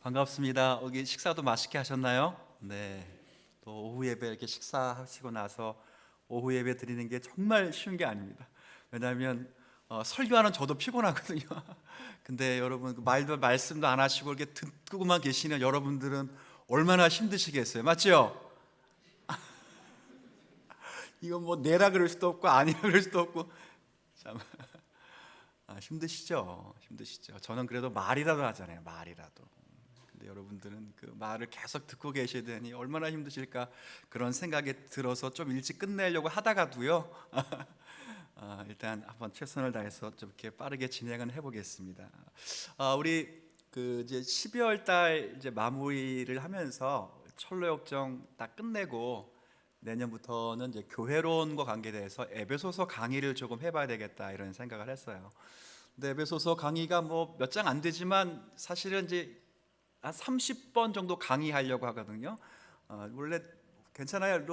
반갑습니다. 여기 식사도 맛있게 하셨나요? 네. 또 오후 예배 이렇게 식사하시고 나서 오후 예배 드리는 게 정말 쉬운 게 아닙니다. 왜냐하면 설교하는 저도 피곤하거든요. 근데 여러분 말씀도 안 하시고 이렇게 듣고만 계시는 여러분들은 얼마나 힘드시겠어요, 맞죠? 이건 뭐 내라 그럴 수도 없고 아니라 그럴 수도 없고 참 힘드시죠? 힘드시죠? 저는 그래도 말이라도 하잖아요, 말이라도. 근데 여러분들은 그 말을 계속 듣고 계셔야 되니 얼마나 힘드실까 그런 생각이 들어서 좀 일찍 끝내려고 하다가도요. 일단 한번 최선을 다해서 좀 이렇게 빠르게 진행을 해보겠습니다. 우리 그 이제 12월 달 이제 마무리를 하면서 철로역정 다 끝내고 내년부터는 이제 교회론과 관계돼서 에베소서 강의를 조금 해봐야 되겠다 이런 생각을 했어요. 근데 에베소서 강의가 뭐 몇 장 안 되지만 사실은 이제 한 30번 정도 강의하려고 하거든요. 원래 괜찮아요.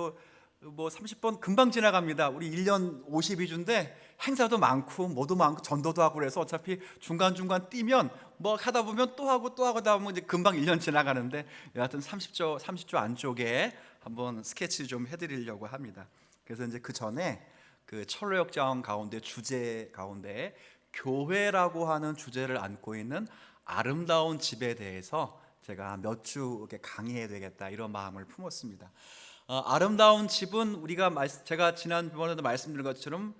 뭐 30번 금방 지나갑니다. 우리 1년 52주인데 행사도 많고 뭐도 많고 전도도 하고 그래서 어차피 중간중간 뛰면 뭐 하다 보면 또 하고 또 하다 보면 이제 금방 1년 지나가는데 여하튼 30조 안쪽에 한번 스케치 좀 해드리려고 합니다. 그래서 이제 그 전에 그 철로역정 가운데 주제 가운데 교회라고 하는 주제를 안고 있는 아름다운 집에 대해서 제가 몇 주 이렇게 강의해야 되겠다 이런 마음을 품었습니다. 아름다운 집은 제가 지난번에도 말씀드린 것처럼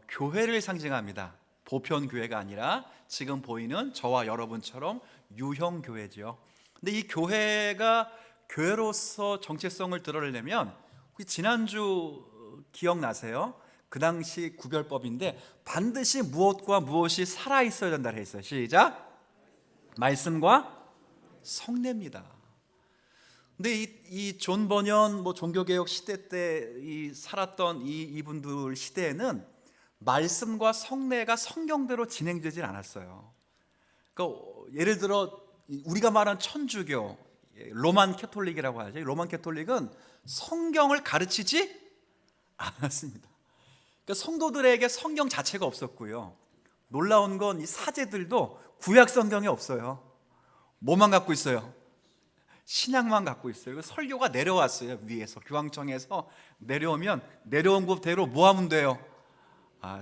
교회를 상징합니다. 보편 교회가 아니라 지금 보이는 저와 여러분처럼 유형 교회죠. 근데 이 교회가 교회로서 정체성을 드러내려면 혹시 지난주 기억나세요? 그 당시 구별법인데 반드시 무엇과 무엇이 살아 있어야 된다 했어요. 시작. 말씀과 성례입니다. 근데 이 존 버년 뭐 종교개혁 시대 때 살았던 이분들 시대에는 말씀과 성례가 성경대로 진행되질 않았어요. 그러니까 예를 들어 우리가 말하는 천주교, 로만 캐톨릭이라고 하죠. 로만 캐톨릭은 성경을 가르치지 않았습니다. 그러니까 성도들에게 성경 자체가 없었고요. 놀라운 건 이 사제들도 구약 성경에 없어요. 뭐만 갖고 있어요? 신약만 갖고 있어요. 설교가 내려왔어요. 위에서 교황청에서 내려오면 내려온 곳대로 뭐 하면 돼요?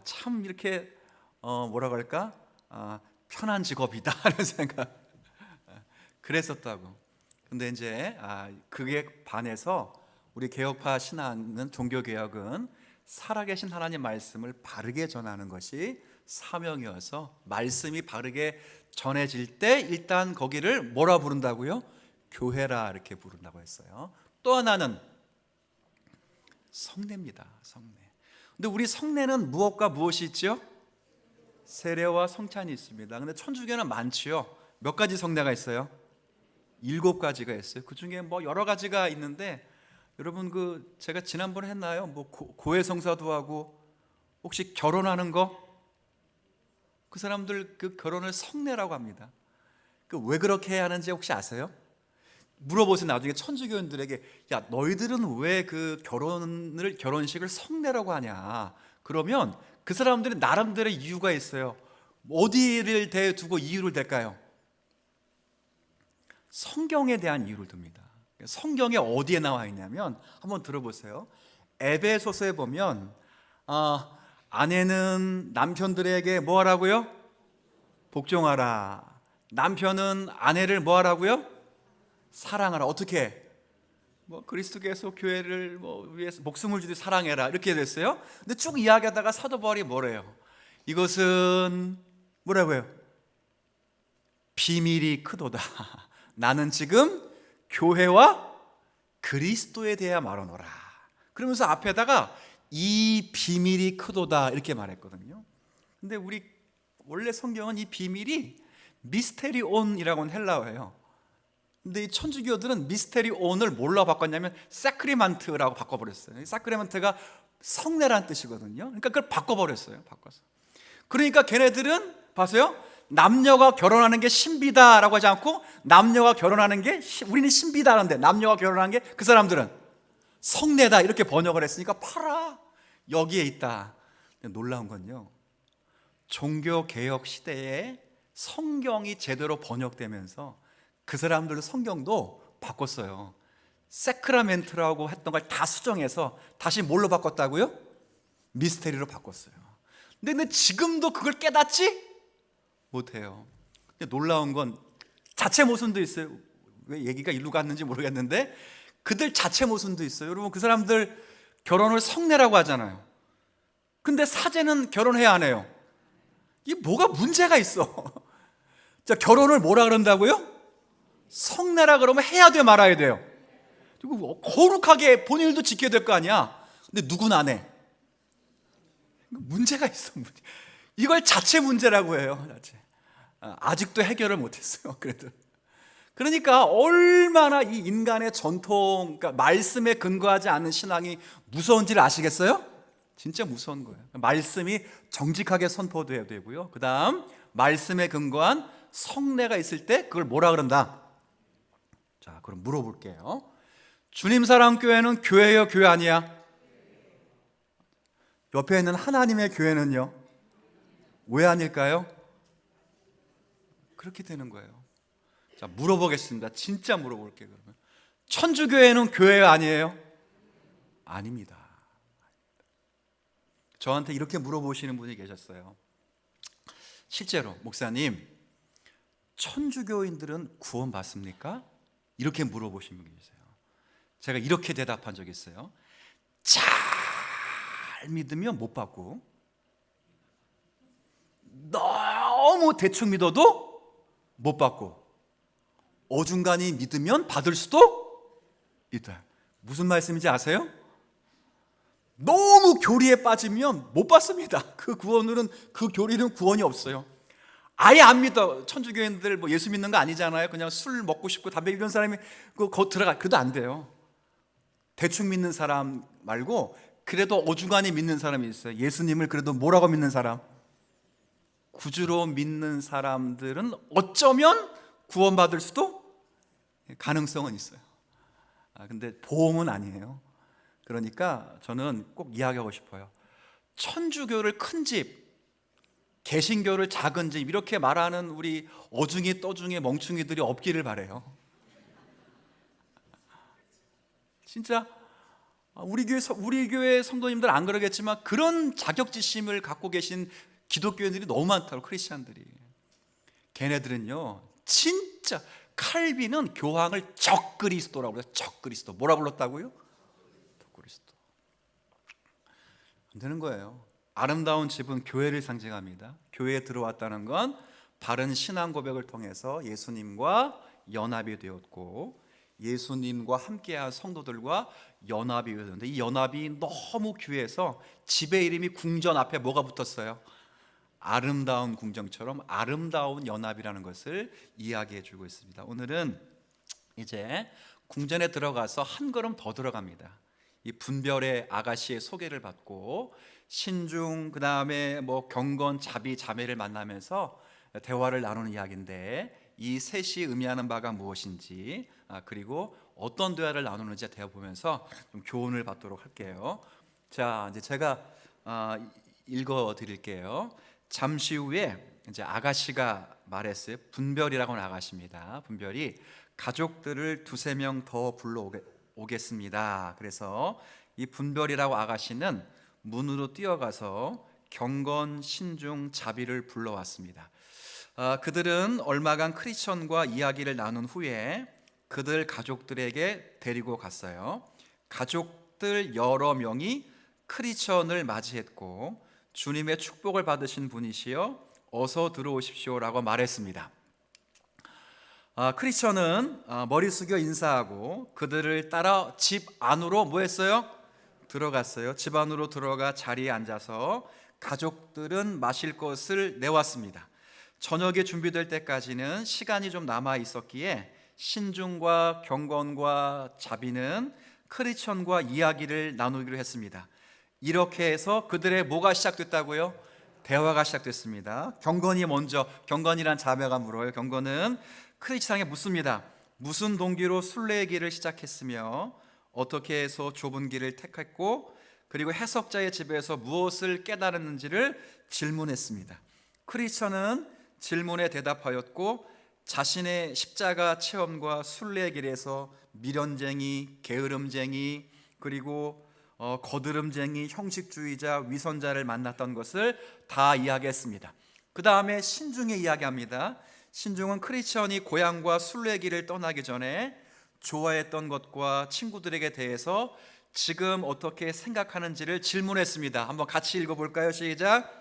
참 이렇게 뭐라 그럴까? 편한 직업이다 하는 생각. 그랬었다고. 근데 이제 그게 반해서 우리 개혁파 신앙은 종교개혁은 살아계신 하나님 말씀을 바르게 전하는 것이 사명이어서 말씀이 바르게 전해질 때 일단 거기를 뭐라 부른다고요? 교회라 이렇게 부른다고 했어요. 또 하나는 성례입니다. 성례. 근데 우리 성례는 무엇과 무엇이 있죠? 세례와 성찬이 있습니다. 근데 천주교는 많지요. 몇 가지 성례가 있어요? 7가지가 있어요. 그 중에 뭐 여러 가지가 있는데 여러분 제가 지난번에 했나요? 뭐 고해성사도 하고 혹시 결혼하는 거? 그 사람들 그 결혼을 성례라고 합니다. 왜 그렇게 하는지 혹시 아세요? 물어보세요. 나중에 천주교인들에게 야 너희들은 왜 그 결혼식을 성례라고 하냐? 그러면 그 사람들은 나름대로의 이유가 있어요. 어디를 대두고 이유를 댈까요? 성경에 대한 이유를 둡니다. 성경에 어디에 나와 있냐면 한번 들어보세요. 에베소서에 보면 아내는 남편들에게 뭐 하라고요? 복종하라. 남편은 아내를 뭐 하라고요? 사랑하라. 어떻게? 뭐 그리스도께서 교회를 위해서 목숨을 주듯이 사랑해라 이렇게 됐어요. 근데 쭉 이야기하다가 사도 바울이 뭐래요? 이것은 뭐라고요? 비밀이 크도다. 나는 지금 교회와 그리스도에 대해 말하노라. 그러면서 앞에다가 이 비밀이 크도다 이렇게 말했거든요. 근데 우리 원래 성경은 이 비밀이 미스테리온이라고 하는 헬라어예요. 근데 이 천주교들은 미스테리온을 뭘로 바꿨냐면 사크리만트라고 바꿔버렸어요. 사크리만트가 성례란 뜻이거든요. 그러니까 그걸 바꿔버렸어요. 바꿔서. 그러니까 걔네들은 봐세요. 남녀가 결혼하는 게 신비다라고 하지 않고 남녀가 결혼하는 게 우리는 신비다라는데 남녀가 결혼하는 게 그 사람들은 성례다 이렇게 번역을 했으니까 팔아 여기에 있다. 놀라운 건요, 종교개혁 시대에 성경이 제대로 번역되면서 그 사람들도 성경도 바꿨어요. 세크라멘트라고 했던 걸 다 수정해서 다시 뭘로 바꿨다고요? 미스테리로 바꿨어요. 근데 지금도 그걸 깨닫지 못해요. 근데 놀라운 건 자체 모순도 있어요. 왜 얘기가 이리로 갔는지 모르겠는데 그들 자체 모순도 있어요. 여러분, 그 사람들 결혼을 성례라고 하잖아요. 근데 사제는 결혼해야 안 해요. 이게 뭐가 문제가 있어. 자, 결혼을 뭐라 그런다고요? 성례라 그러면 해야 돼, 말아야 돼요? 그리고 거룩하게 본인도 지켜야 될 거 아니야. 근데 누군 안 해. 문제가 있어. 이걸 자체 문제라고 해요. 자체. 아직도 해결을 못했어요. 그래도. 그러니까 얼마나 이 인간의 전통, 그러니까 말씀에 근거하지 않는 신앙이 무서운지를 아시겠어요? 진짜 무서운 거예요. 말씀이 정직하게 선포돼야 되고요. 그 다음 말씀에 근거한 성례가 있을 때 그걸 뭐라 그런다? 자, 그럼 물어볼게요. 주님 사랑 교회는 교회예요, 교회 아니야? 옆에 있는 하나님의 교회는요? 왜 아닐까요? 그렇게 되는 거예요. 자, 물어보겠습니다. 진짜 물어볼게요. 그러면 천주교회는 교회 아니에요? 아닙니다. 저한테 이렇게 물어보시는 분이 계셨어요. 실제로 목사님, 천주교인들은 구원 받습니까? 이렇게 물어보신 분이 계세요. 제가 이렇게 대답한 적이 있어요. 잘 믿으면 못 받고 너무 대충 믿어도 못 받고 어중간히 믿으면 받을 수도 있다. 무슨 말씀인지 아세요? 너무 교리에 빠지면 못 받습니다. 그 교리는 구원이 없어요. 아예 안 믿어. 천주교인들 뭐 예수 믿는 거 아니잖아요. 그냥 술 먹고 싶고 담배 이런 사람이 거 들어가. 그도 안 돼요. 대충 믿는 사람 말고 그래도 어중간히 믿는 사람이 있어요. 예수님을 그래도 뭐라고 믿는 사람? 구주로 믿는 사람들은 어쩌면 구원받을 수도 가능성은 있어요. 근데 보험은 아니에요. 그러니까 저는 꼭 이야기하고 싶어요. 천주교를 큰 집, 개신교를 작은 집 이렇게 말하는 우리 어중이 떠중이 멍충이들이 없기를 바래요. 진짜 우리 교회 성도님들 안 그러겠지만 그런 자격지심을 갖고 계신 기독교인들이 너무 많다고. 크리스찬들이. 걔네들은요 진짜 칼빈은 교황을 적그리스도라고 그래요. 적그리스도. 뭐라 불렀다고요? 적그리스도. 안 되는 거예요. 아름다운 집은 교회를 상징합니다. 교회에 들어왔다는 건 바른 신앙 고백을 통해서 예수님과 연합이 되었고 예수님과 함께한 성도들과 연합이 되었는데 이 연합이 너무 귀해서 집의 이름이 궁전 앞에 뭐가 붙었어요? 아름다운 궁정처럼 아름다운 연합이라는 것을 이야기해 주고 있습니다. 오늘은 이제 궁전에 들어가서 한 걸음 더 들어갑니다. 이 분별의 아가씨의 소개를 받고 신중, 그 다음에 뭐 경건, 자비, 자매를 만나면서 대화를 나누는 이야기인데 이 셋이 의미하는 바가 무엇인지 그리고 어떤 대화를 나누는지 대화 보면서 좀 교훈을 받도록 할게요. 자, 이제 제가 읽어 드릴게요. 잠시 후에 이제 아가씨가 말했어요. 분별이라고 하는 아가씨입니다. 분별이 가족들을 두세 명 더 불러오겠습니다. 그래서 이 분별이라고 아가씨는 문으로 뛰어가서 경건, 신중, 자비를 불러왔습니다. 그들은 얼마간 크리스천과 이야기를 나눈 후에 그들 가족들에게 데리고 갔어요. 가족들 여러 명이 크리스천을 맞이했고 주님의 축복을 받으신 분이시여 어서 들어오십시오라고 말했습니다. 크리스천은 머리 숙여 인사하고 그들을 따라 집 안으로 뭐 했어요? 들어갔어요. 집 안으로 들어가 자리에 앉아서 가족들은 마실 것을 내왔습니다. 저녁에 준비될 때까지는 시간이 좀 남아 있었기에 신중과 경건과 자비는 크리스천과 이야기를 나누기로 했습니다. 이렇게 해서 그들의 뭐가 시작됐다고요? 대화가 시작됐습니다. 경건이란 자매가 물어요. 경건은 크리스천에게 묻습니다. 무슨 동기로 순례의 길을 시작했으며 어떻게 해서 좁은 길을 택했고 그리고 해석자의 집에서 무엇을 깨달았는지를 질문했습니다. 크리스천은 질문에 대답하였고 자신의 십자가 체험과 순례의 길에서 미련쟁이, 게으름쟁이, 그리고 거드름쟁이, 형식주의자, 위선자를 만났던 것을 다 이야기했습니다. 그 다음에 신중에 이야기합니다. 신중은 크리스천이 고향과 순례의 길을 떠나기 전에 좋아했던 것과 친구들에게 대해서 지금 어떻게 생각하는지를 질문했습니다. 한번 같이 읽어볼까요? 시작.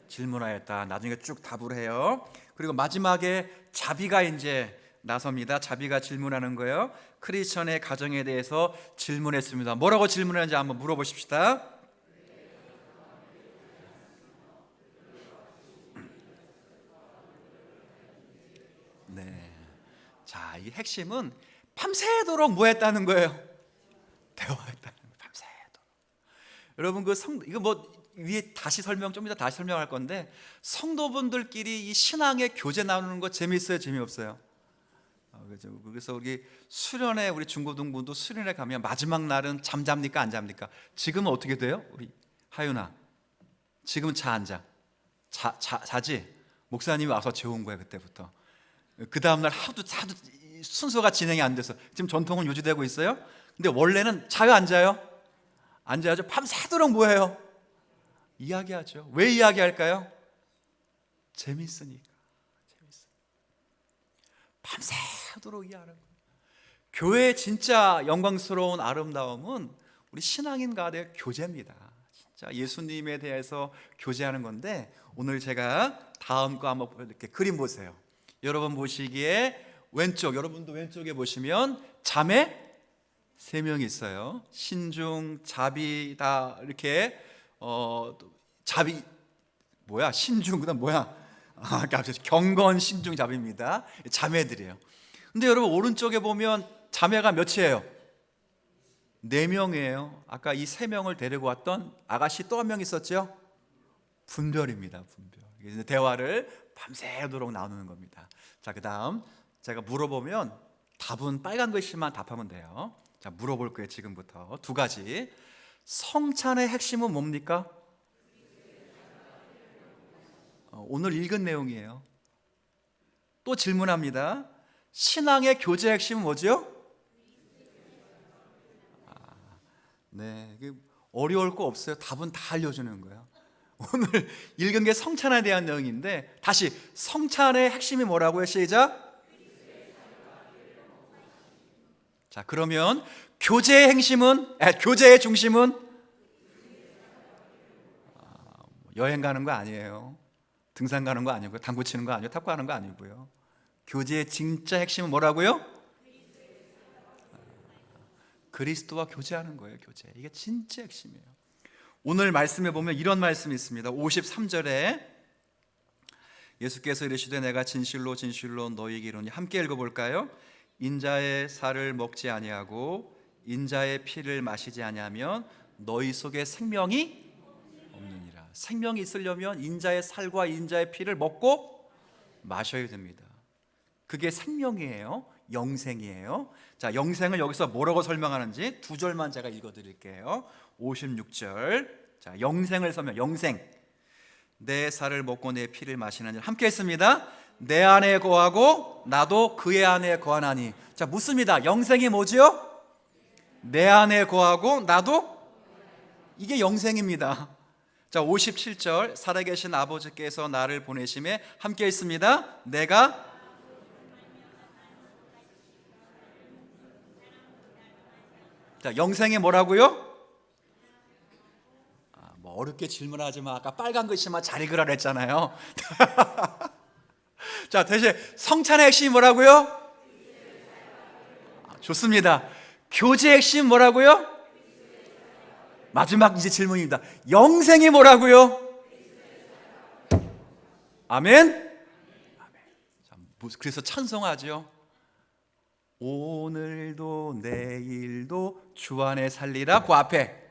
질문하였다. 나중에 쭉 답을 해요. 그리고 마지막에 자비가 이제 나섭니다. 자비가 질문하는 거예요. 크리스천의 가정에 대해서 질문했습니다. 뭐라고 질문하는지 한번 물어보십시다. 네. 자, 이 핵심은 밤새도록 뭐 했다는 거예요? 대화했다는 거예요. 밤새도록. 여러분 이거 뭐 위에 다시 좀 이따 다시 설명할 건데, 성도분들끼리 이 신앙의 교제 나누는 거 재미있어요, 재미없어요? 그래서 우리 수련회, 우리 중고등부도 수련회 가면 마지막 날은 잠잡니까 안 잡니까? 지금은 어떻게 돼요? 우리 하윤아, 지금은 안 자? 자지? 목사님이 와서 재운 거야 그때부터. 그 다음날 하도 순서가 진행이 안 돼서 지금 전통은 유지되고 있어요. 근데 원래는 자요 안 자요? 안 자죠. 밤새도록 뭐해요? 이야기하죠. 왜 이야기할까요? 재밌으니까. 밤새도록 이야기하는 거예요. 교회의 진짜 영광스러운 아름다움은 우리 신앙인 간의 교제입니다. 진짜 예수님에 대해서 교제하는 건데, 오늘 제가 다음 거 한번 이렇게 그림 보세요. 여러분 보시기에 여러분도 왼쪽에 보시면 자매 3명이 있어요. 신중, 자비 다 이렇게 자비 신중 그다음 경건, 신중, 자비입니다. 자매들이에요. 근데 여러분 오른쪽에 보면 자매가 몇이에요? 4명이에요. 아까 이 3명을 데리고 왔던 아가씨 또 한 명 있었죠? 분별입니다. 분별. 대화를 밤새도록 나누는 겁니다. 자, 그 다음 제가 물어보면 답은 빨간 글씨만 답하면 돼요. 자, 물어볼 거예요. 지금부터 2가지. 성찬의 핵심은 뭡니까? 오늘 읽은 내용이에요. 또 질문합니다. 신앙의 교제 핵심은 뭐죠? 네, 어려울 거 없어요. 답은 다 알려주는 거예요. 오늘 읽은 게 성찬에 대한 내용인데, 다시 성찬의 핵심이 뭐라고요? 시작. 자, 그러면 교제의 중심은 여행 가는 거 아니에요. 등산 가는 거 아니고요. 당구 치는 거 아니고요. 탁구 하는 거 아니고요. 교제의 진짜 핵심은 뭐라고요? 그리스도와 교제하는 거예요. 교제. 이게 진짜 핵심이에요. 오늘 말씀에 보면 이런 말씀이 있습니다. 53절에 예수께서 이르시되 내가 진실로 진실로 너희에게 이르노니, 함께 읽어볼까요? 인자의 살을 먹지 아니하고 인자의 피를 마시지 아니하면 너희 속에 생명이 없느니라. 생명이 있으려면 인자의 살과 인자의 피를 먹고 마셔야 됩니다. 그게 생명이에요. 영생이에요. 자, 영생을 여기서 뭐라고 설명하는지 2절만 제가 읽어드릴게요. 56절. 자, 영생을 설명. 영생. 내 살을 먹고 내 피를 마시는 자 함께 했습니다. 내 안에 거하고 나도 그의 안에 거하나니. 자, 묻습니다. 영생이 뭐지요? 내 안에 거하고 나도. 이게 영생입니다. 자, 57절. 살아계신 아버지께서 나를 보내심에 함께 했습니다. 내가. 자, 영생이 뭐라고요? 뭐 어렵게 질문하지 마. 아까 빨간 글씨만 잘 읽으라 그랬잖아요. 자, 대신 성찬의 핵심이 뭐라고요? 좋습니다. 교제의 핵심 뭐라고요? 마지막 이제 질문입니다. 영생이 뭐라고요? 아멘. 자, 그래서 찬송하죠. 오늘도 내일도 주 안에 살리라. 그 앞에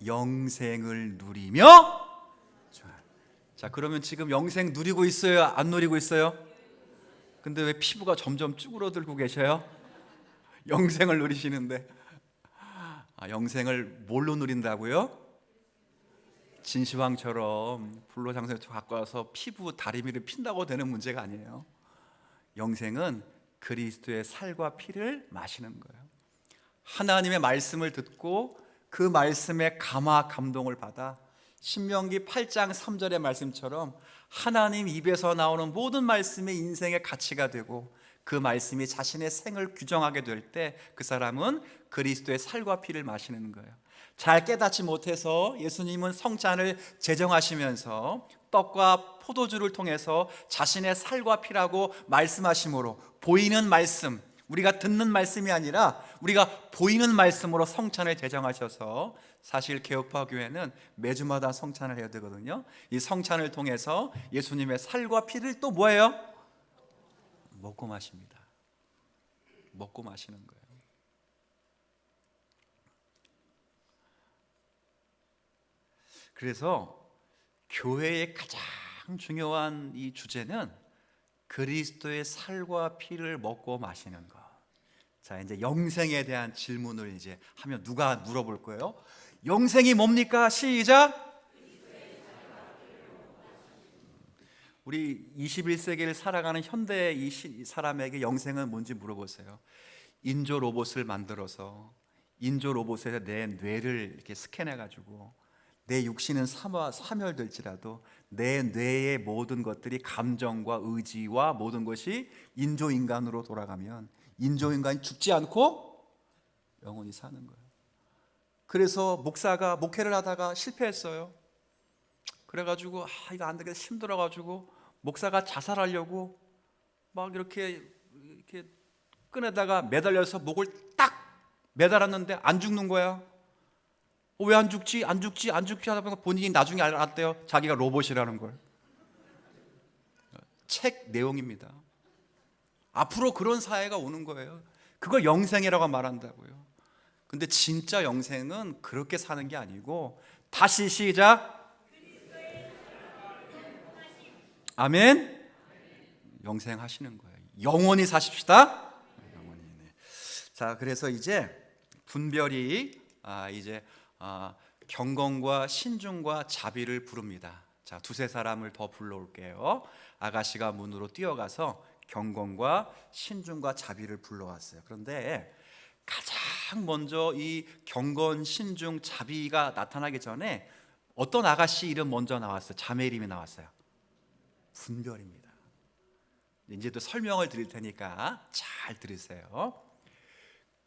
영생을 누리며. 자, 그러면 지금 영생 누리고 있어요? 안 누리고 있어요? 근데 왜 피부가 점점 쭈그러들고 계셔요? 영생을 누리시는데, 영생을 뭘로 누린다고요? 진시황처럼 불로장생을 갖고 와서 피부 다리미를 핀다고 되는 문제가 아니에요. 영생은 그리스도의 살과 피를 마시는 거예요. 하나님의 말씀을 듣고 그 말씀에 감화 감동을 받아 신명기 8장 3절의 말씀처럼 하나님 입에서 나오는 모든 말씀이 인생의 가치가 되고 그 말씀이 자신의 생을 규정하게 될 때 그 사람은 그리스도의 살과 피를 마시는 거예요. 잘 깨닫지 못해서 예수님은 성찬을 제정하시면서 떡과 포도주를 통해서 자신의 살과 피라고 말씀하심으로 보이는 말씀, 우리가 듣는 말씀이 아니라 우리가 보이는 말씀으로 성찬을 제정하셔서 사실 개혁파 교회는 매주마다 성찬을 해야 되거든요. 이 성찬을 통해서 예수님의 살과 피를 또 뭐예요? 먹고 마십니다. 먹고 마시는 거예요. 그래서 교회의 가장 중요한 이 주제는 그리스도의 살과 피를 먹고 마시는 것. 자, 이제 영생에 대한 질문을 이제 하면 누가 물어볼 거예요? 영생이 뭡니까? 시작. 우리 21세기를 살아가는 현대 이 사람에게 영생은 뭔지 물어보세요. 인조 로봇을 만들어서 인조 로봇에 내 뇌를 이렇게 스캔해 가지고 내 육신은 사멸될지라도 내 뇌의 모든 것들이 감정과 의지와 모든 것이 인조인간으로 돌아가면 인조인간이 죽지 않고 영원히 사는 거예요. 그래서 목사가 목회를 하다가 실패했어요. 그래가지고 이거 안 되겠다 힘들어가지고 목사가 자살하려고 막 이렇게 끈에다가 매달려서 목을 딱 매달았는데 안 죽는 거야. 왜 안 죽지? 안 죽지? 안 죽지? 하다 보니까 본인이 나중에 알았대요. 자기가 로봇이라는 걸. 책 내용입니다. 앞으로 그런 사회가 오는 거예요. 그걸 영생이라고 말한다고요. 근데 진짜 영생은 그렇게 사는 게 아니고 다시 시작. 아멘. 영생하시는 거예요. 영원히 사십시다. 영원히. 네. 자, 그래서 이제 분별이 이제 경건과 신중과 자비를 부릅니다. 자, 두세 사람을 더 불러올게요. 아가씨가 문으로 뛰어가서 경건과 신중과 자비를 불러왔어요. 그런데 가장 먼저 이 경건, 신중, 자비가 나타나기 전에 어떤 아가씨 이름 먼저 나왔어요? 자매 이름이 나왔어요. 분별입니다. 이제 또 설명을 드릴 테니까 잘 들으세요.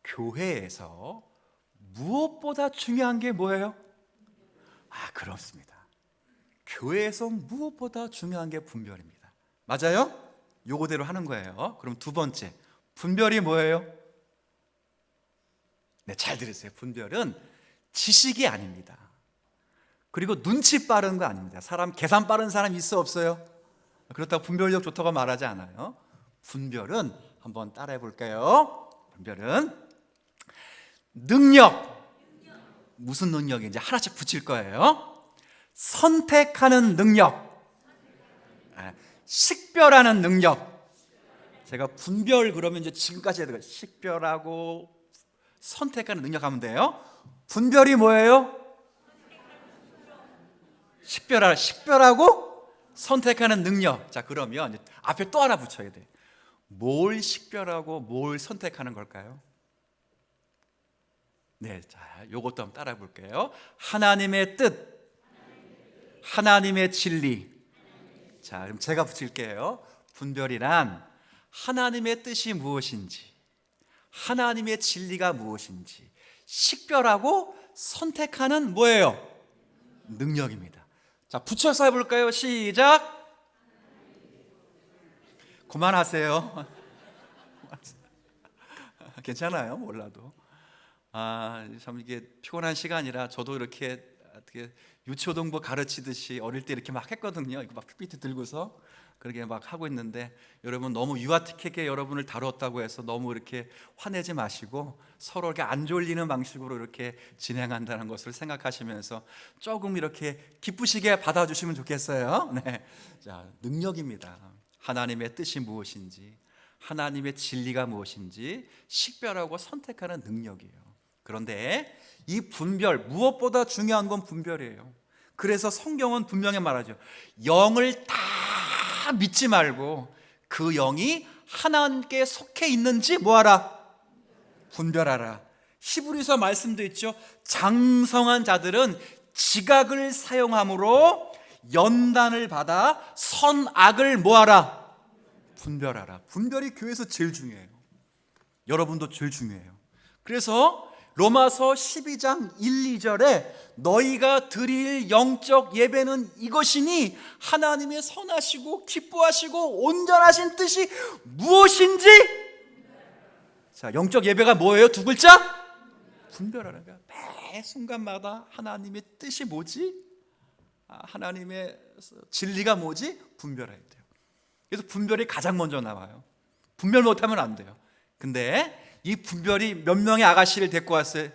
교회에서 무엇보다 중요한 게 뭐예요? 그렇습니다. 교회에서 무엇보다 중요한 게 분별입니다. 맞아요? 요거대로 하는 거예요. 그럼 두 번째, 분별이 뭐예요? 네, 잘 들으세요. 분별은 지식이 아닙니다. 그리고 눈치 빠른 거 아닙니다. 사람 계산 빠른 사람 있어 없어요? 그렇다고 분별력 좋다고 말하지 않아요. 분별은 한번 따라해 볼까요? 분별은 능력. 무슨 능력인지 하나씩 붙일 거예요. 선택하는 능력. 식별하는 능력. 제가 분별 그러면 이제 지금까지 해야 돼요. 식별하고 선택하는 능력 하면 돼요. 분별이 뭐예요? 식별하고 선택하는 능력. 자, 그러면 앞에 또 하나 붙여야 돼. 뭘 식별하고 뭘 선택하는 걸까요? 네, 자, 요것도 한번 따라 볼게요. 하나님의 뜻, 하나님의 진리. 자, 그럼 제가 붙일게요. 분별이란 하나님의 뜻이 무엇인지, 하나님의 진리가 무엇인지 식별하고 선택하는 뭐예요? 능력입니다. 자, 붙여서 해볼까요? 시작. 그만하세요. 괜찮아요, 몰라도. 참 이게 피곤한 시간이라 저도 이렇게 어떻게 유초등부 가르치듯이 어릴 때 이렇게 막 했거든요. 이거 막 PPT 들고서 그렇게 막 하고 있는데 여러분 너무 유아틱하게 여러분을 다뤘다고 해서 너무 이렇게 화내지 마시고 서로 이렇게 안 졸리는 방식으로 이렇게 진행한다는 것을 생각하시면서 조금 이렇게 기쁘시게 받아주시면 좋겠어요. 네, 자, 능력입니다. 하나님의 뜻이 무엇인지, 하나님의 진리가 무엇인지 식별하고 선택하는 능력이에요. 그런데 이 분별, 무엇보다 중요한 건 분별이에요. 그래서 성경은 분명히 말하죠. 영을 다 믿지 말고 그 영이 하나님께 속해 있는지 뭐하라? 분별하라. 히브리서 말씀도 있죠. 장성한 자들은 지각을 사용함으로 연단을 받아 선악을 뭐하라? 분별하라. 분별이 교회에서 제일 중요해요. 여러분도 제일 중요해요. 그래서 로마서 12장 1, 2절에 너희가 드릴 영적 예배는 이것이니 하나님의 선하시고 기뻐하시고 온전하신 뜻이 무엇인지. 자, 영적 예배가 뭐예요? 두 글자? 분별하라. 매 순간마다 하나님의 뜻이 뭐지? 하나님의 진리가 뭐지? 분별해야 돼요. 그래서 분별이 가장 먼저 나와요. 분별 못하면 안 돼요. 근데 이 분별이 몇 명의 아가씨를 데리고 왔어요?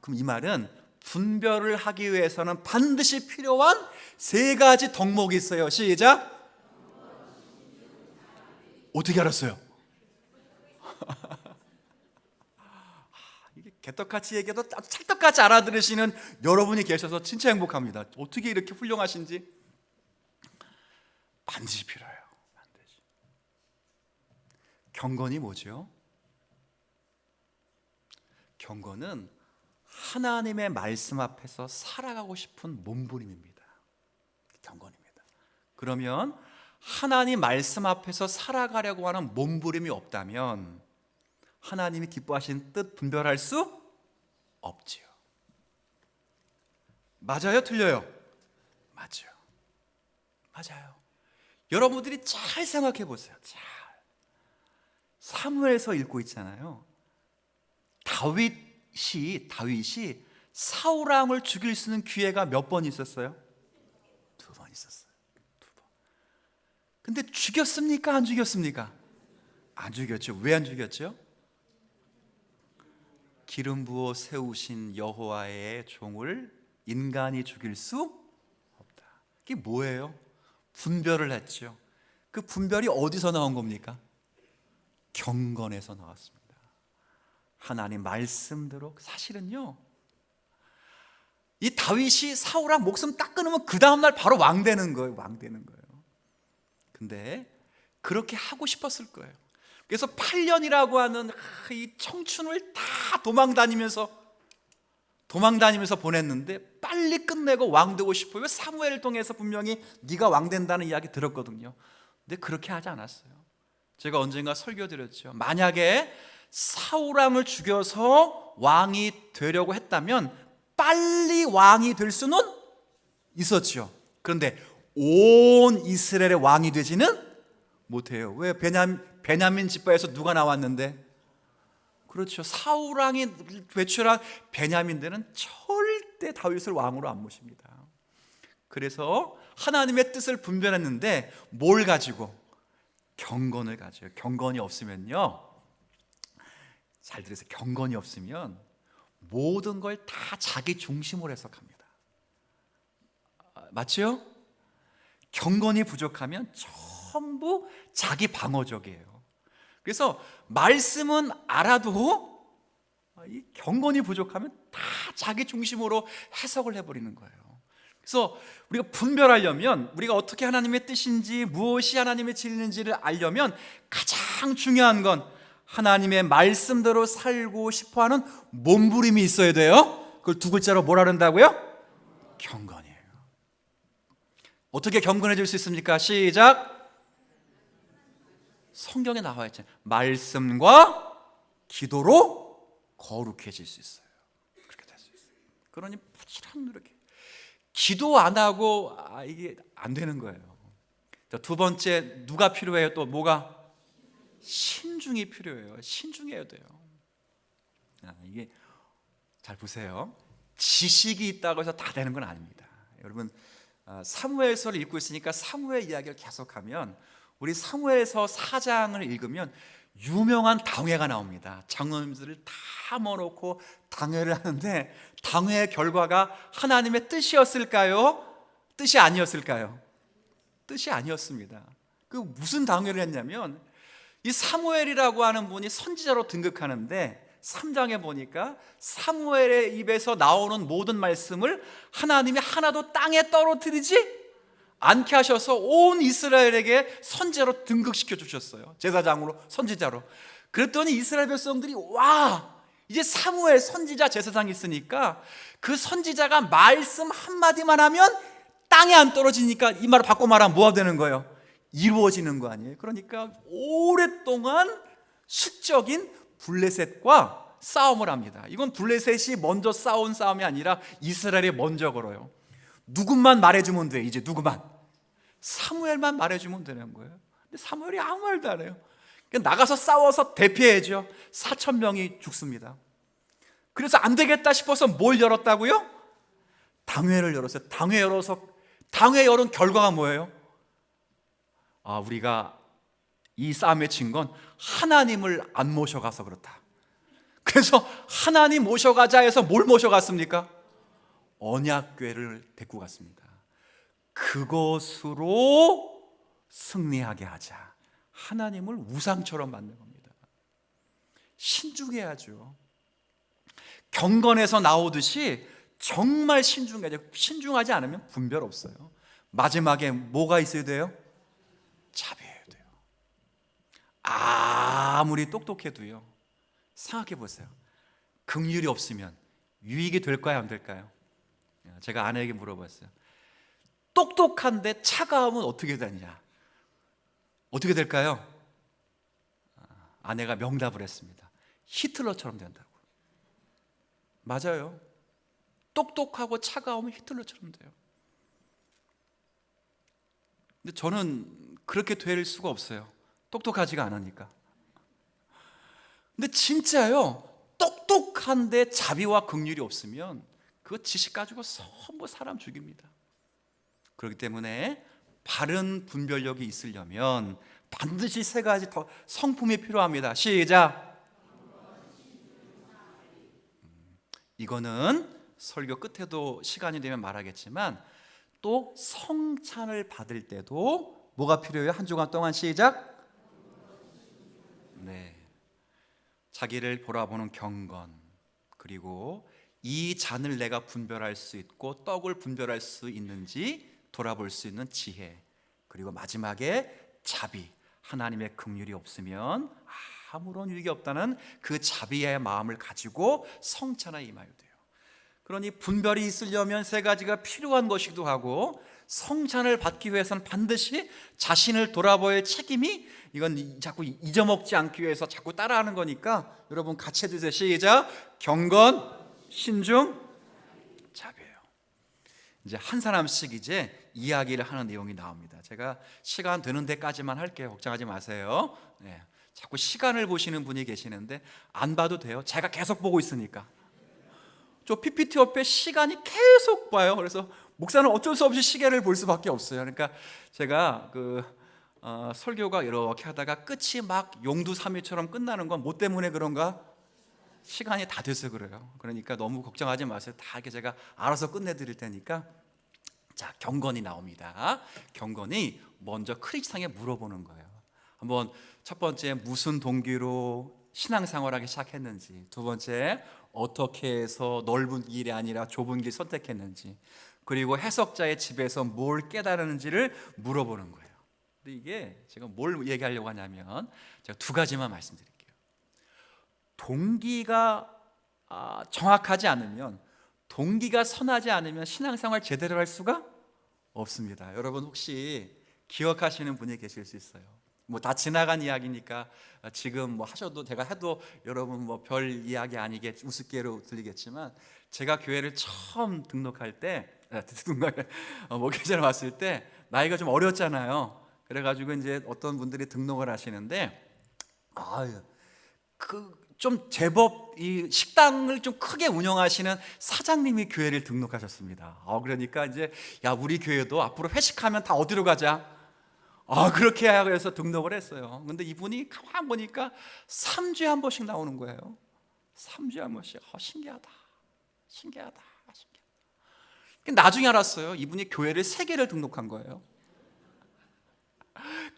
그럼 이 말은 분별을 하기 위해서는 반드시 필요한 세 가지 덕목이 있어요. 시작. 어떻게 알았어요? 이게 개떡같이 얘기해도 찰떡같이 알아들으시는 여러분이 계셔서 진짜 행복합니다. 어떻게 이렇게 훌륭하신지. 반드시 필요해요. 반드시. 경건이 뭐죠? 경건은 하나님의 말씀 앞에서 살아가고 싶은 몸부림입니다. 경건입니다. 그러면 하나님 말씀 앞에서 살아가려고 하는 몸부림이 없다면 하나님이 기뻐하신 뜻 분별할 수 없지요. 맞아요? 틀려요? 맞아요. 맞아요. 여러분들이 잘 생각해 보세요. 잘. 사무엘서 읽고 있잖아요. 다윗이 사울 왕을 죽일 수 있는 기회가 몇 번 있었어요? 2번 있었어요. 2번. 근데 죽였습니까? 안 죽였습니까? 안 죽였죠. 왜 안 죽였죠? 기름 부어 세우신 여호와의 종을 인간이 죽일 수 없다. 이게 뭐예요? 분별을 했죠. 그 분별이 어디서 나온 겁니까? 경건에서 나왔습니다. 하나님 말씀대로. 사실은요, 이 다윗이 사울왕 목숨 딱 끊으면 그 다음날 바로 왕 되는 거예요. 왕 되는 거예요. 근데 그렇게 하고 싶었을 거예요. 그래서 8년이라고 하는 이 청춘을 다 도망다니면서 보냈는데 빨리 끝내고 왕 되고 싶어요. 사무엘을 통해서 분명히 네가 왕 된다는 이야기 들었거든요. 근데 그렇게 하지 않았어요. 제가 언젠가 설교드렸죠. 만약에 사울왕을 죽여서 왕이 되려고 했다면 빨리 왕이 될 수는 있었죠. 그런데 온 이스라엘의 왕이 되지는 못해요. 왜? 베냐민 지파에서 누가 나왔는데? 그렇죠. 사울왕이 배출한 베냐민들은 절대 다윗을 왕으로 안 모십니다. 그래서 하나님의 뜻을 분별했는데 뭘 가지고? 경건을 가져요. 경건이 없으면요, 잘 들으세요. 경건이 없으면 모든 걸 다 자기 중심으로 해석합니다. 맞죠? 경건이 부족하면 전부 자기 방어적이에요. 그래서 말씀은 알아도 이 경건이 부족하면 다 자기 중심으로 해석을 해버리는 거예요. 그래서 우리가 분별하려면, 우리가 어떻게 하나님의 뜻인지, 무엇이 하나님의 진리인지를 알려면 가장 중요한 건 하나님의 말씀대로 살고 싶어하는 몸부림이 있어야 돼요. 그걸 두 글자로 뭐라 그런다고요? 경건이에요. 어떻게 경건해질 수 있습니까? 시작. 성경에 나와 있잖아요. 말씀과 기도로 거룩해질 수 있어요. 그렇게 될 수 있어요. 그러니 부지런 노력해. 기도 안 하고 이게 안 되는 거예요. 두 번째, 누가 필요해요? 또 뭐가? 신중이 필요해요. 신중해야 돼요. 이게 잘 보세요. 지식이 있다고 해서 다 되는 건 아닙니다. 여러분, 사무엘서를 읽고 있으니까 사무엘 이야기를 계속하면, 우리 사무엘서 4장을 읽으면 유명한 당회가 나옵니다. 장로님들을 다 모아놓고 당회를 하는데, 당회의 결과가 하나님의 뜻이었을까요? 뜻이 아니었을까요? 뜻이 아니었습니다. 그 무슨 당회를 했냐면, 이 사무엘이라고 하는 분이 선지자로 등극하는데 3장에 보니까 사무엘의 입에서 나오는 모든 말씀을 하나님이 하나도 땅에 떨어뜨리지 않게 하셔서 온 이스라엘에게 선지자로 등극시켜 주셨어요. 제사장으로, 선지자로. 그랬더니 이스라엘 백성들이 와, 이제 사무엘 선지자 제사장이 있으니까 그 선지자가 말씀 한마디만 하면 땅에 안 떨어지니까, 이 말을 바꿔 말하면 뭐가 되는 거예요? 이루어지는 거 아니에요? 그러니까 오랫동안 수적인 블레셋과 싸움을 합니다. 이건 블레셋이 먼저 싸운 싸움이 아니라 이스라엘이 먼저 걸어요. 누구만 말해주면 돼. 이제 누구만, 사무엘만 말해주면 되는 거예요. 근데 사무엘이 아무 말도 안 해요. 나가서 싸워서 대피해야죠. 4,000명이 죽습니다. 그래서 안 되겠다 싶어서 뭘 열었다고요? 당회를 열었어요. 당회 열은 결과가 뭐예요? 우리가 이 싸움에 진 건 하나님을 안 모셔가서 그렇다. 그래서 하나님 모셔가자 해서 뭘 모셔갔습니까? 언약궤를 데리고 갔습니다. 그것으로 승리하게 하자. 하나님을 우상처럼 만든 겁니다. 신중해야죠. 경건에서 나오듯이 정말 신중해야죠. 신중하지 않으면 분별 없어요. 마지막에 뭐가 있어야 돼요? 자비해야 돼요. 아무리 똑똑해도요, 생각해 보세요. 긍휼이 없으면 유익이 될까요, 안 될까요? 제가 아내에게 물어봤어요. 똑똑한데 차가우면 어떻게 되냐? 어떻게 될까요? 아내가 명답을 했습니다. 히틀러처럼 된다고. 맞아요. 똑똑하고 차가우면 히틀러처럼 돼요. 근데 저는 그렇게 될 수가 없어요. 똑똑하지가 않으니까. 근데 진짜요, 똑똑한데 자비와 긍휼이 없으면 그거 지식 가지고 전부 사람 죽입니다. 그렇기 때문에 바른 분별력이 있으려면 반드시 세 가지 더 성품이 필요합니다. 시작. 이거는 설교 끝에도 시간이 되면 말하겠지만, 또 성찬을 받을 때도 뭐가 필요해요? 한 주간 동안 시작. 네, 자기를 돌아보는 경건, 그리고 이 잔을 내가 분별할 수 있고 떡을 분별할 수 있는지 돌아볼 수 있는 지혜, 그리고 마지막에 자비. 하나님의 긍휼이 없으면 아무런 유익이 없다는 그 자비의 마음을 가지고 성찬에 임해야 돼요. 그러니 분별이 있으려면 세 가지가 필요한 것이기도 하고, 성찬을 받기 위해서는 반드시 자신을 돌아봐야 할 책임이, 이건 자꾸 잊어먹지 않기 위해서 자꾸 따라하는 거니까 여러분 같이 해주세요. 시작. 경건, 신중, 자비예요. 이제 한 사람씩 이제 이야기를 하는 내용이 나옵니다. 제가 시간 되는 데까지만 할게요. 걱정하지 마세요. 네. 자꾸 시간을 보시는 분이 계시는데 안 봐도 돼요. 제가 계속 보고 있으니까. 저 PPT 옆에 시간이 계속 봐요. 그래서 목사는 어쩔 수 없이 시계를 볼 수밖에 없어요. 그러니까 제가 설교가 이렇게 하다가 끝이 막 용두삼위처럼 끝나는 건 뭐 때문에 그런가? 시간이 다 돼서 그래요. 그러니까 너무 걱정하지 마세요. 다 이렇게 제가 알아서 끝내드릴 테니까. 자, 경건이 나옵니다. 경건이 먼저 크리스찬에게 물어보는 거예요. 한번 첫 번째, 무슨 동기로 신앙생활하기 시작했는지, 두 번째, 어떻게 해서 넓은 길이 아니라 좁은 길 선택했는지, 그리고 해석자의 집에서 뭘 깨달았는지를 물어보는 거예요. 근데 이게 제가 뭘 얘기하려고 하냐면, 제가 두 가지만 말씀드릴게요. 동기가 정확하지 않으면, 동기가 선하지 않으면 신앙생활 제대로 할 수가 없습니다. 여러분 혹시 기억하시는 분이 계실 수 있어요. 뭐 다 지나간 이야기니까 지금 뭐 하셔도, 제가 해도 여러분 뭐 별 이야기 아니겠, 우습게로 들리겠지만, 제가 교회를 처음 등록할 때, 목회자로 왔을 때 나이가 좀 어렸잖아요. 그래가지고 이제 어떤 분들이 등록을 하시는데, 좀 제법 이 식당을 좀 크게 운영하시는 사장님이 교회를 등록하셨습니다. 그러니까 이제 야, 우리 교회도 앞으로 회식하면 다 어디로 가자? 그렇게 해야 해서 등록을 했어요. 근데 이분이 가만 보니까 3주에 한 번씩 나오는 거예요. 3주에 한 번씩. 신기하다. 나중에 알았어요. 이분이 교회를 3개를 등록한 거예요.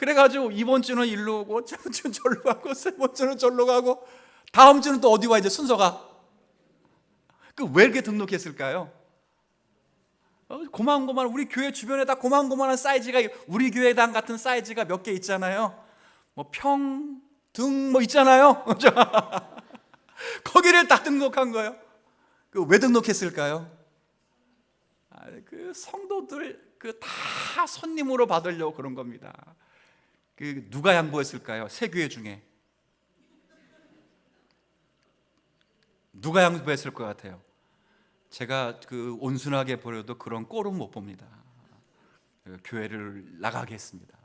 그래가지고 이번 주는 일로 오고 저번 주는 절로 가고 세 번 주는 절로 가고 다음 주는 또 어디 와 이제 순서가 왜 이렇게 등록했을까요? 고만고만 우리 교회 주변에 다 고만고만한 사이즈가 우리 교회당 같은 사이즈가 몇 개 있잖아요. 뭐 평, 등 뭐 있잖아요. 거기를 다 등록한 거예요. 왜 등록했을까요? 그 성도들 다 손님으로 받으려고 그런 겁니다. 누가 양보했을까요? 새 교회 중에 누가 양보했을 것 같아요? 제가 온순하게 보려도 그런 꼴은 못 봅니다. 교회를 나가게 했습니다.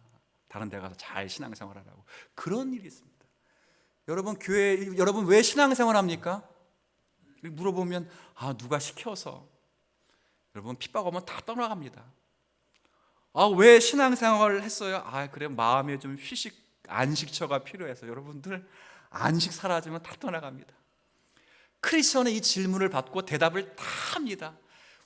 다른 데 가서 잘 신앙생활하라고. 그런 일이 있습니다. 여러분 왜 신앙생활 합니까? 물어보면 누가 시켜서. 여러분 핍박 오면 다 떠나갑니다. 왜 신앙생활을 했어요? 그래 마음에 좀 안식처가 필요해서. 여러분들 안식 사라지면 다 떠나갑니다. 크리스천의 이 질문을 받고 대답을 다 합니다.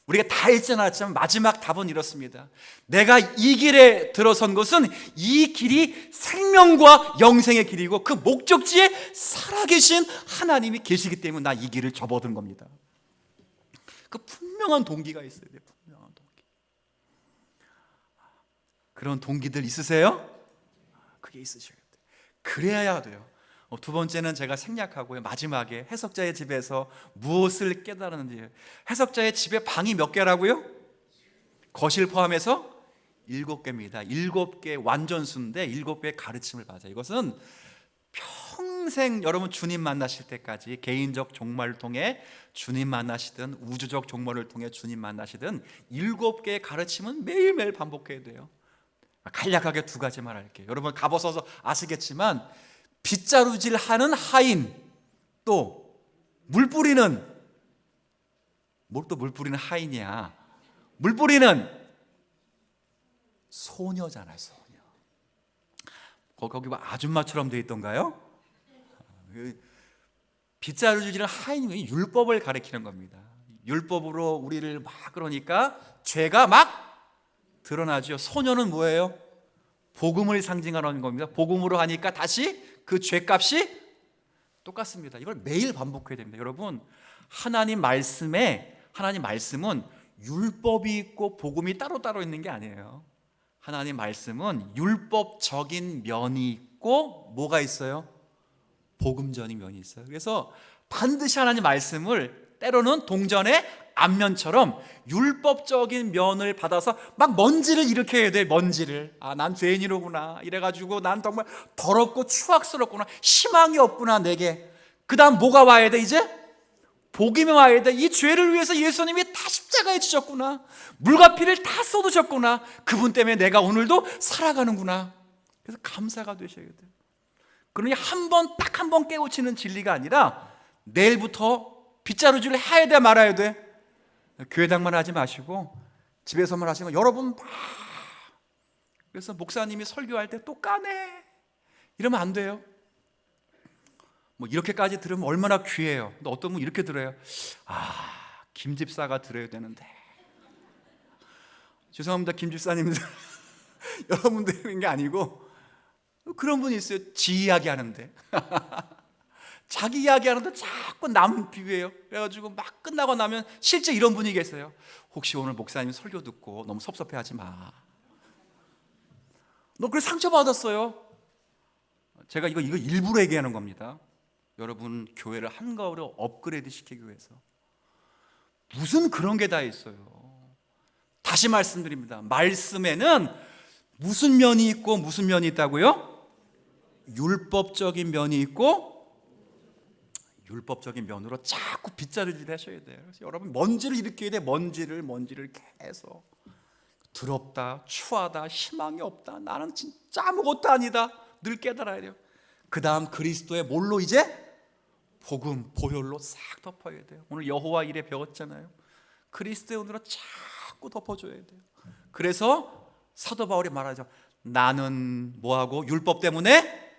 우리가 다 읽지 않았지만 마지막 답은 이렇습니다. 내가 이 길에 들어선 것은 이 길이 생명과 영생의 길이고 그 목적지에 살아계신 하나님이 계시기 때문에 나 이 길을 접어든 겁니다. 그 분명한 동기가 있어야 돼요. 분명한 동기. 그런 동기들 있으세요? 그게 있으셔야 돼요. 그래야 돼요. 두 번째는 제가 생략하고요. 마지막에 해석자의 집에서 무엇을 깨달았는지. 해석자의 집에 방이 몇 개라고요? 거실 포함해서 7개입니다. 7개 완전수인데 7개의 가르침을 받아요. 이것은 평생 여러분 주님 만나실 때까지 개인적 종말을 통해 주님 만나시든 우주적 종말을 통해 주님 만나시든 7개의 가르침은 매일매일 반복해야 돼요. 간략하게 2가지만 할게요. 여러분 가보셔서 아시겠지만 빗자루질 하는 하인, 또 물 뿌리는, 뭘 또 물 뿌리는 하인이야. 물 뿌리는 소녀잖아요. 소녀. 거기 뭐 아줌마처럼 돼 있던가요? 빗자루질은 하인이 율법을 가리키는 겁니다. 율법으로 우리를 막 그러니까 죄가 막 드러나죠. 소녀는 뭐예요? 복음을 상징하는 겁니다. 복음으로 하니까 다시 그 죄값이 똑같습니다. 이걸 매일 반복해야 됩니다. 여러분 하나님 말씀은 율법이 있고 복음이 따로따로 있는 게 아니에요. 하나님 말씀은 율법적인 면이 있고 뭐가 있어요? 복음적인 면이 있어요. 그래서 반드시 하나님 말씀을 때로는 동전의 앞면처럼 율법적인 면을 받아서 막 먼지를 일으켜야 돼. 먼지를. 난 죄인이로구나 이래가지고 난 정말 더럽고 추악스럽구나, 희망이 없구나 내게. 그 다음 뭐가 와야 돼? 이제 복음이 와야 돼. 이 죄를 위해서 예수님이 다 십자가에 지셨구나, 물과 피를 다 쏟으셨구나, 그분 때문에 내가 오늘도 살아가는구나. 그래서 감사가 되셔야 돼요. 그러니 딱 한 번 깨우치는 진리가 아니라 내일부터 빗자루질을 해야 돼 말아야 돼? 교회당만 하지 마시고 집에서만 하시는 거. 여러분 그래서 목사님이 설교할 때 또 까네 이러면 안 돼요. 뭐 이렇게까지 들으면 얼마나 귀해요. 근데 어떤 분은 이렇게 들어요. 김 집사가 들어야 되는데. 죄송합니다 김 집사님들. 여러분들인 게 아니고 그런 분이 있어요. 지 이야기 하는데 자기 이야기하는데 자꾸 남 비유해요. 그래가지고 막 끝나고 나면 실제 이런 분이 계세요. 혹시 오늘 목사님 설교 듣고 너무 섭섭해하지 마. 너 그래 상처받았어요. 제가 이거 일부러 얘기하는 겁니다. 여러분 교회를 한가위로 업그레이드 시키기 위해서. 무슨 그런 게 다 있어요. 다시 말씀드립니다. 말씀에는 무슨 면이 있고 무슨 면이 있다고요? 율법적인 면이 있고 율법적인 면으로 자꾸 빗자루질 하셔야 돼요. 그래서 여러분 먼지를 일으켜야 돼. 먼지를 계속. 더럽다, 추하다, 희망이 없다, 나는 진짜 아무것도 아니다, 늘 깨달아야 돼요. 그 다음 그리스도의 뭘로 이제? 복음, 보혈로 싹 덮어야 돼요. 오늘 여호와 일에 배웠잖아요. 그리스도의 은혜로 자꾸 덮어줘야 돼요. 그래서 사도 바울이 말하죠. 나는 뭐하고? 율법 때문에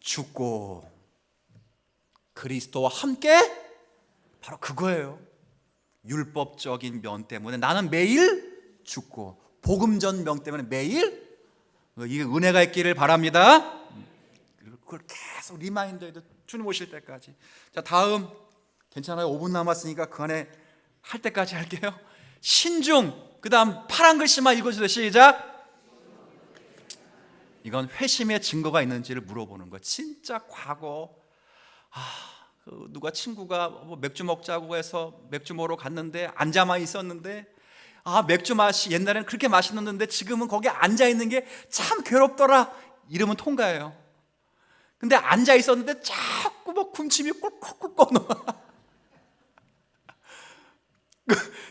죽고 그리스도와 함께, 바로 그거예요. 율법적인 면 때문에 나는 매일 죽고 복음전 면 때문에 매일 이게 은혜가 있기를 바랍니다. 그걸 계속 리마인드해도 주님 오실 때까지. 자, 다음 괜찮아요. 5분 남았으니까 그 안에 할 때까지 할게요. 신중. 그 다음 파란 글씨만 읽어주세요. 시작. 이건 회심의 증거가 있는지를 물어보는 거예요. 진짜 과거 누가 친구가 뭐 맥주 먹자고 해서 맥주 먹으러 갔는데 앉아만 있었는데 맥주 맛이 옛날에는 그렇게 맛있었는데 지금은 거기 앉아 있는 게 참 괴롭더라. 이러면 통과해요. 근데 앉아 있었는데 자꾸 뭐 군침이 꿀꺽꿀꺽 꺼놓아.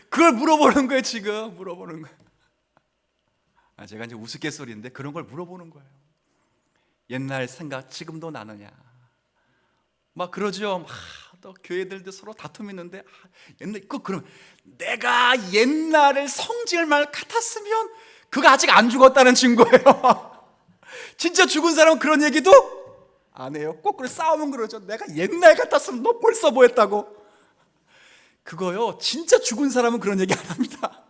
그걸 물어보는 거예요. 지금 물어보는 거예요. 제가 이제 우스갯소리인데 그런 걸 물어보는 거예요. 옛날 생각 지금도 나느냐. 막 그러죠. 또 교회들도 서로 다툼이 있는데 옛날 그럼 내가 옛날에 성질말 같았으면 그거 아직 안 죽었다는 증거예요. 진짜 죽은 사람은 그런 얘기도 안 해요. 꼭 싸우면 그러죠. 내가 옛날 같았으면 너 벌써 뭐 했다고. 그거요, 진짜 죽은 사람은 그런 얘기 안 합니다.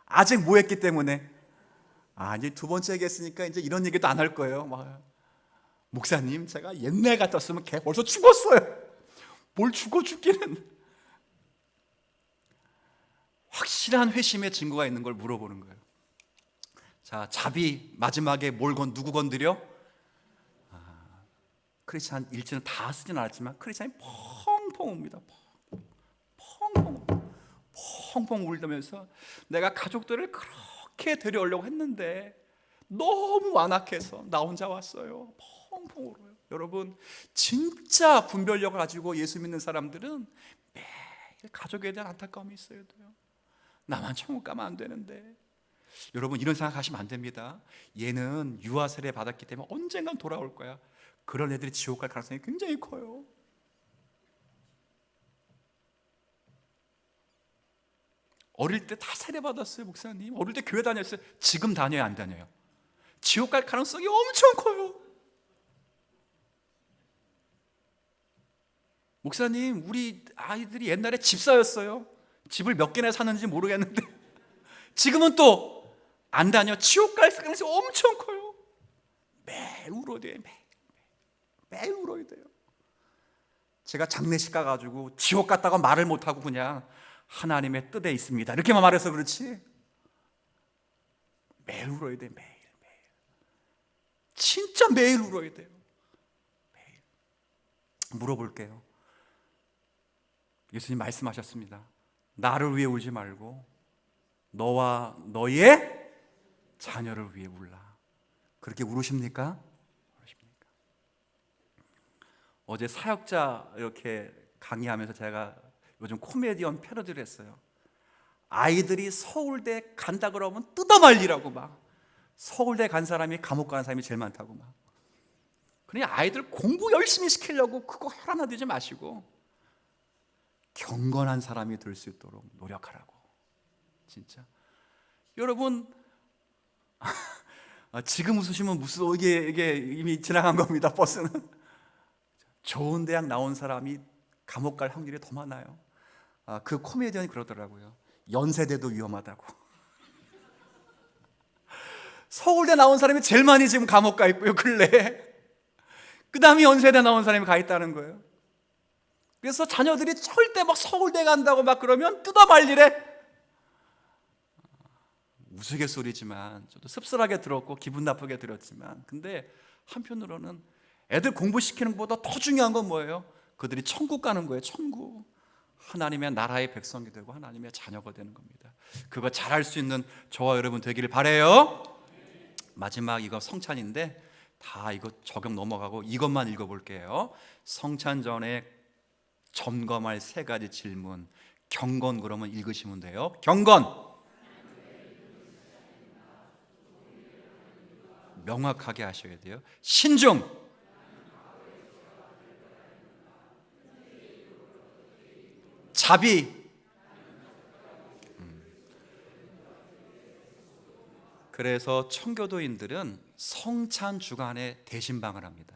아직 뭐 했기 때문에. 이제 두 번째 얘기했으니까 이제 이런 얘기도 안 할 거예요. 목사님, 제가 옛날 같았으면 걔 벌써 죽었어요. 뭘 죽기는. 확실한 회심의 증거가 있는 걸 물어보는 거예요. 자, 자비 마지막에 누구 건드려? 크리스찬 일지는 다 쓰진 않았지만 크리스찬이 펑펑 웁니다. 펑펑 울면서 내가 가족들을 그렇게 데려오려고 했는데 너무 완악해서 나 혼자 왔어요. 펑펑 울어요. 여러분, 진짜 분별력을 가지고 예수 믿는 사람들은 매일 가족에 대한 안타까움이 있어야 돼요. 나만 천국 가면 안 되는데. 여러분, 이런 생각하시면 안 됩니다. 얘는 유아 세례 받았기 때문에 언젠간 돌아올 거야. 그런 애들이 지옥 갈 가능성이 굉장히 커요. 어릴 때 다 세례 받았어요. 목사님, 어릴 때 교회 다녔어요. 지금 다녀요, 안 다녀요? 지옥 갈 가능성이 엄청 커요. 목사님, 우리 아이들이 옛날에 집사였어요. 집을 몇 개나 사는지 모르겠는데 지금은 또 안 다녀. 지옥 갈 가능성이 엄청 커요. 매일 울어야 돼요. 매일 울어야 돼요. 제가 장례식 가가지고 지옥 갔다가 말을 못하고 그냥 하나님의 뜻에 있습니다 이렇게만 말해서 그렇지 매일 울어야 돼. 매일 진짜 매일 울어야 돼요. 매일. 물어볼게요. 예수님 말씀하셨습니다. 나를 위해 울지 말고 너와 너의 자녀를 위해 울라. 그렇게 울으십니까? 어제 사역자 이렇게 강의하면서 제가 요즘 코미디언 패러디를 했어요. 아이들이 서울대 간다 그러면 뜯어말리라고 막. 서울대 간 사람이 감옥 가는 사람이 제일 많다고 막. 그러니 아이들 공부 열심히 시키려고 그거 하나 되지 마시고 경건한 사람이 될 수 있도록 노력하라고. 진짜. 여러분, 지금 웃으시면 무슨 이게 이미 지나간 겁니다. 버스는. 좋은 대학 나온 사람이 감옥 갈 확률이 더 많아요. 그 코미디언이 그러더라고요. 연세대도 위험하다고. 서울대 나온 사람이 제일 많이 지금 감옥 가 있고요, 근래에. 그 다음에 연세대 나온 사람이 가 있다는 거예요. 그래서 자녀들이 절대 막 서울대 간다고 막 그러면 뜯어말리래. 우스갯소리지만 저도 씁쓸하게 들었고 기분 나쁘게 들었지만, 근데 한편으로는 애들 공부시키는 것보다 더 중요한 건 뭐예요? 그들이 천국 가는 거예요. 천국. 하나님의 나라의 백성이 되고 하나님의 자녀가 되는 겁니다. 그거 잘할 수 있는 저와 여러분 되기를 바라요. 마지막 이거 성찬인데 다 이거 적용 넘어가고 이것만 읽어볼게요. 성찬 전에 점검할 3가지 질문. 경건 그러면 읽으시면 돼요. 경건. 명확하게 하셔야 돼요. 신중. 자비. 그래서 청교도인들은 성찬 주간에 대신방을 합니다.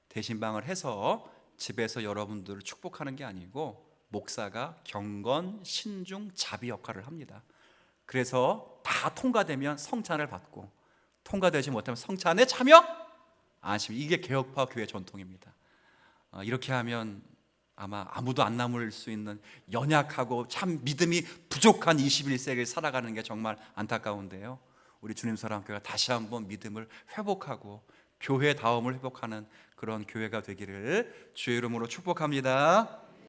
대신방을 해서 집에서 여러분들을 축복하는 게 아니고 목사가 경건, 신중, 자비 역할을 합니다. 그래서 다 통과되면 성찬을 받고 통과되지 못하면 성찬에 참여 안심. 이게 개혁파 교회 전통입니다. 이렇게 하면 아마 아무도 안 남을 수 있는 연약하고 참 믿음이 부족한 21세기를 살아가는 게 정말 안타까운데요. 우리 주님사랑교회가 다시 한번 믿음을 회복하고 교회다움을 회복하는 그런 교회가 되기를 주의 이름으로 축복합니다.